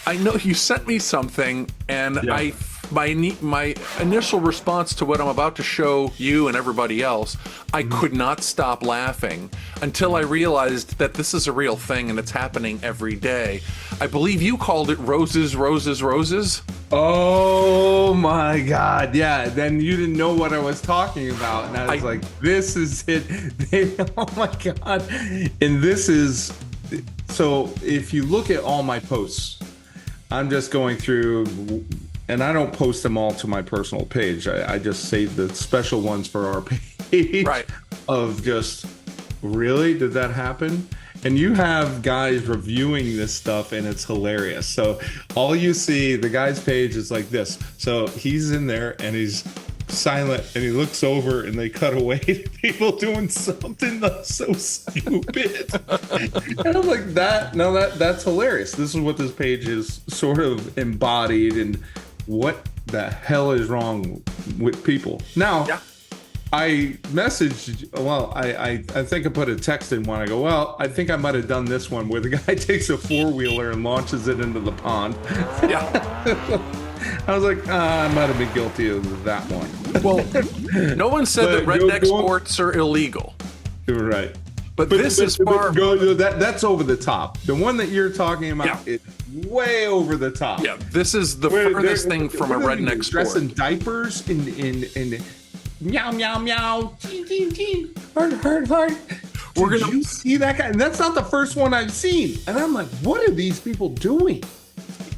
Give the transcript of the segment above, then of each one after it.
I know you sent me something, and Yeah. my initial response to what I'm about to show you and everybody else, I could not stop laughing until I realized that this is a real thing and it's happening every day. I believe you called it roses, roses, roses. Oh my God. Yeah. Then you didn't know what I was talking about. And I was like, this is it. Oh my God. And this is, so if you look at all my posts, I'm just going through, and I don't post them all to my personal page. I just save the special ones for our page. Right. Of just, really? Did that happen? And you have guys reviewing this stuff, and it's hilarious. So all you see, the guy's page is like this. So he's in there, and he's silent, and he looks over, and they cut away to people doing something that's so stupid. And I'm like, that's hilarious. This is what this page is sort of embodied, and what the hell is wrong with people now. Yeah. I messaged, well, I think I put a text in one. I go, well, I think I might have done this one where the guy takes a four-wheeler and launches it into the pond. Yeah. I was like, I might have been guilty of that one. Well, no one said that redneck sports are illegal. You're right. But this is far. That's over the top. The one that you're talking about is way over the top. Yeah, this is the furthest thing from a redneck sport. Dressing diapers in meow meow meow. Heart. Did you see that guy? And that's not the first one I've seen. And I'm like, what are these people doing?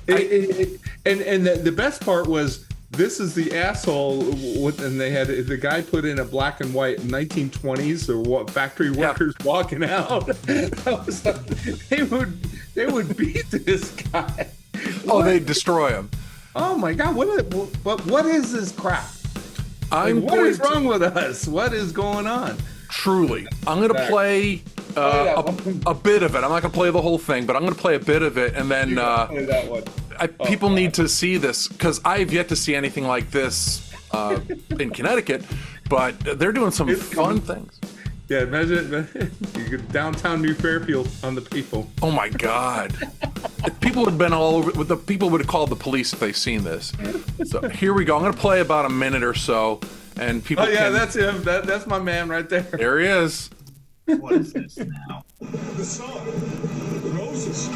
And the best part was, this is the asshole. And they had the guy put in a black and white 1920s or what, factory workers walking out. I was like, they would beat this guy. Oh, they'd destroy him. Oh my God! What is this crap? What is wrong with us? What is going on? Truly, I'm going to play a bit of it. I'm not going to play the whole thing, but I'm going to play a bit of it, and then play that one. People need to see this, because I've yet to see anything like this in Connecticut. But they're doing some fun things. Yeah, imagine you go downtown New Fairfield on the people. Oh my God! People would have been all over. The people would have called the police if they seen this. So here we go. I'm going to play about a minute or so, and people. Oh yeah, that's him. That's my man right there. There he is. What is this now? The sun, roses,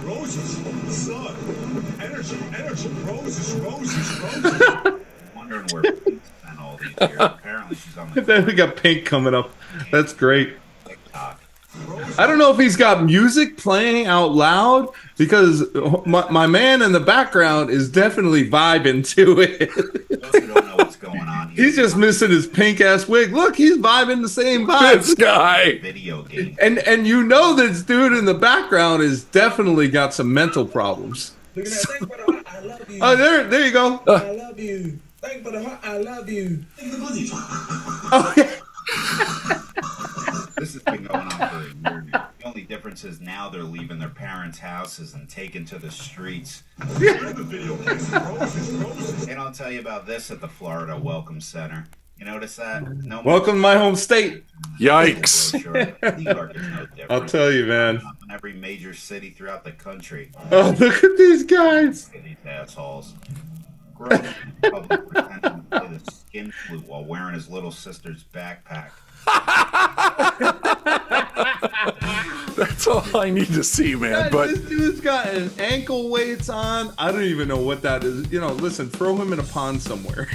roses, sun, energy, roses, roses, roses. Wondering where Pink's been all these years. Apparently she's on the Then we got Pink coming up. That's great. TikTok. I don't know if he's got music playing out loud, because my man in the background is definitely vibing to it. Those who don't know what's going on, He's just missing his pink ass wig. Look, he's vibing the same vibe. This guy. video game. And you know this dude in the background is definitely got some mental problems. Look at that. Thank you for the heart. I love you. Oh, there you go. I love you. Thank you for the heart. I love you. Oh, yeah. This has been going on for a year now. The only difference is now they're leaving their parents' houses and taking to the streets. And I'll tell you about this at the Florida Welcome Center. You notice that? No. Welcome to my home state. Yikes! New York is no different. I'll tell you, man. In every major city throughout the country. Oh, look at these guys. Look at these assholes. Growing up in public pretending to play the skin flute while wearing his little sister's backpack. That's all I need to see, man. God, But this dude's got an ankle weights on. I don't even know what that is. You know, listen, throw him in a pond somewhere.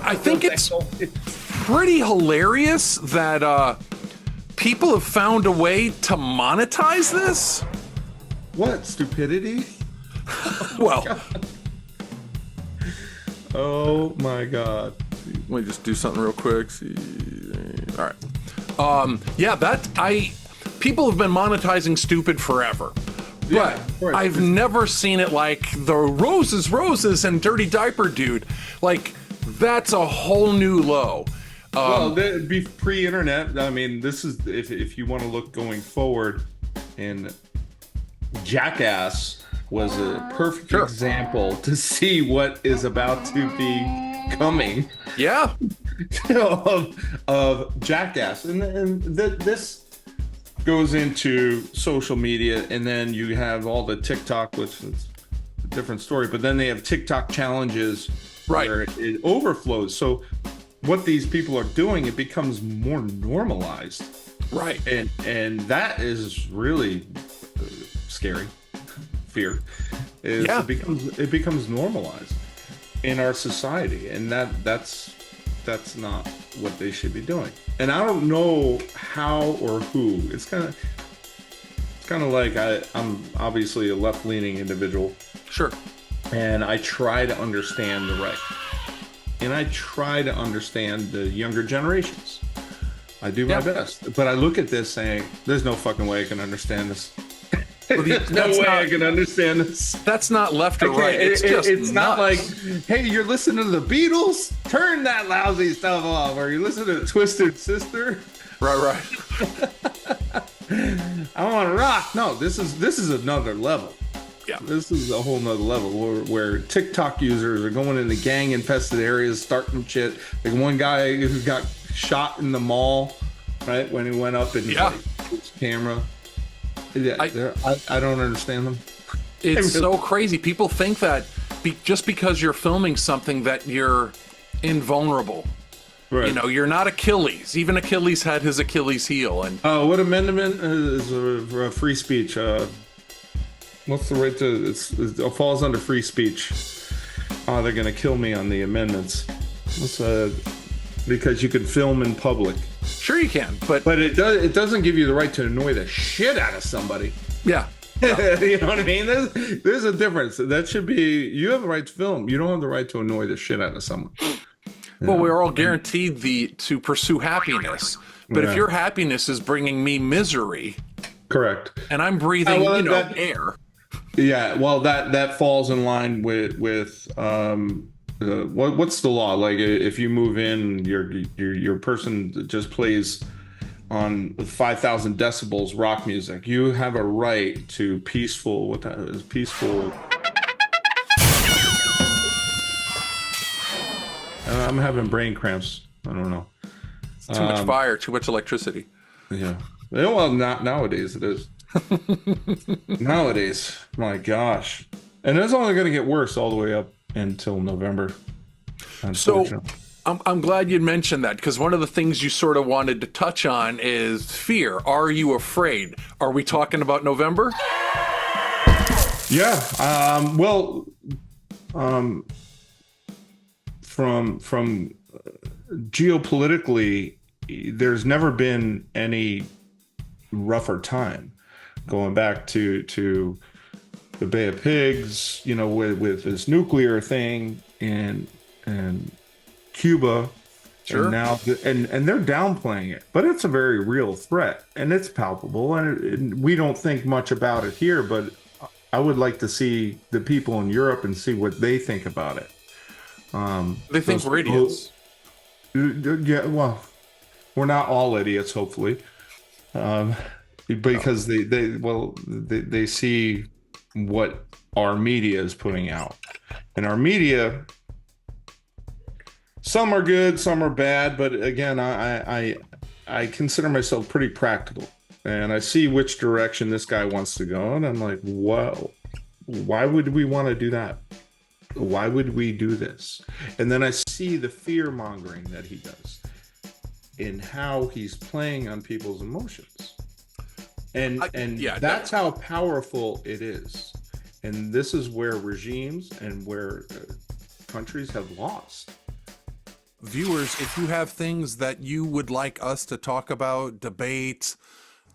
I think it's pretty hilarious that people have found a way to monetize this. What stupidity? Well, Oh my God. let me just do something real quick. See, all right. Yeah, people have been monetizing stupid forever. Yeah, But of course. I've never seen it like the roses and dirty diaper dude. Like, that's a whole new low. Well, that'd be pre-internet. I mean, this is if you want to look going forward, and Jackass was a perfect example to see what is about to be coming. Yeah. of Jackass, and this goes into social media, and then you have all the TikTok, which is a different story, but then they have TikTok challenges where it overflows. So what these people are doing, it becomes more normalized. Right. And that is really scary. Fear is it becomes normalized in our society, and that's not what they should be doing. And I don't know how or who. It's kind of like I'm obviously a left-leaning individual. Sure. And I try to understand the right. And I try to understand the younger generations. I do my best. But I look at this saying, there's no fucking way I can understand this. There's no way I can understand this. That's not left or right. It's not like, hey, you're listening to the Beatles? Turn that lousy stuff off. Or you listen to Twisted Sister? Right. I want to rock. No, this is another level. Yeah. This is a whole nother level where TikTok users are going into gang infested areas, starting shit. Like one guy who got shot in the mall, right? When he went up and his camera. Yeah, I don't understand them. It's so crazy. People think that just because you're filming something that you're invulnerable. Right. You know, you're not Achilles. Even Achilles had his Achilles heel. And what amendment is a free speech? What's the right to? It falls under free speech. Oh, they're gonna kill me on the amendments. Because you can film in public. Sure, you can, but it doesn't give you the right to annoy the shit out of somebody. Yeah. You know what I mean? There's a difference. That should be, you have the right to film. You don't have the right to annoy the shit out of someone. Well, we're all guaranteed to pursue happiness. But if your happiness is bringing me misery, correct, and I'm breathing, air. Yeah, well, that falls in line with what's the law? Like if you move in, your person just plays on 5,000 decibels rock music, you have a right to peaceful. I'm having brain cramps. I don't know. It's too much fire, too much electricity. Yeah. Well, not nowadays it is. Nowadays, my gosh, and it's only going to get worse all the way up until November. So I'm glad you mentioned that, because one of the things you sort of wanted to touch on is fear. Are you afraid? Are we talking about November? Yeah. From geopolitically, there's never been any rougher time. Going back to the Bay of Pigs, with this nuclear thing and Cuba, sure. And now and they're downplaying it, but it's a very real threat and it's palpable, and we don't think much about it here. But I would like to see the people in Europe and see what they think about it. They think we're idiots. Yeah, well, we're not all idiots, hopefully, because they see what our media is putting out, and our media, some are good, some are bad, but again, I consider myself pretty practical, and I see which direction this guy wants to go, and I'm like, whoa, why would we want to do that? Why would we do this? And then I see the fear mongering that he does in how he's playing on people's emotions. And that's how powerful it is. And this is where regimes and where countries have lost. Viewers, if you have things that you would like us to talk about, debate,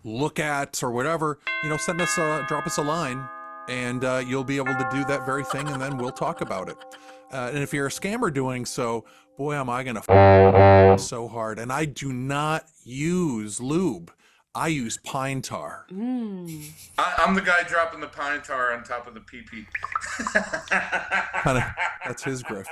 look at, or whatever, send us drop us a line. And you'll be able to do that very thing, and then we'll talk about it. And if you're a scammer doing so, boy, am I going to so hard. And I do not use lube. I use pine tar. I'm the guy dropping the pine tar on top of the pee-pee. That's his grift.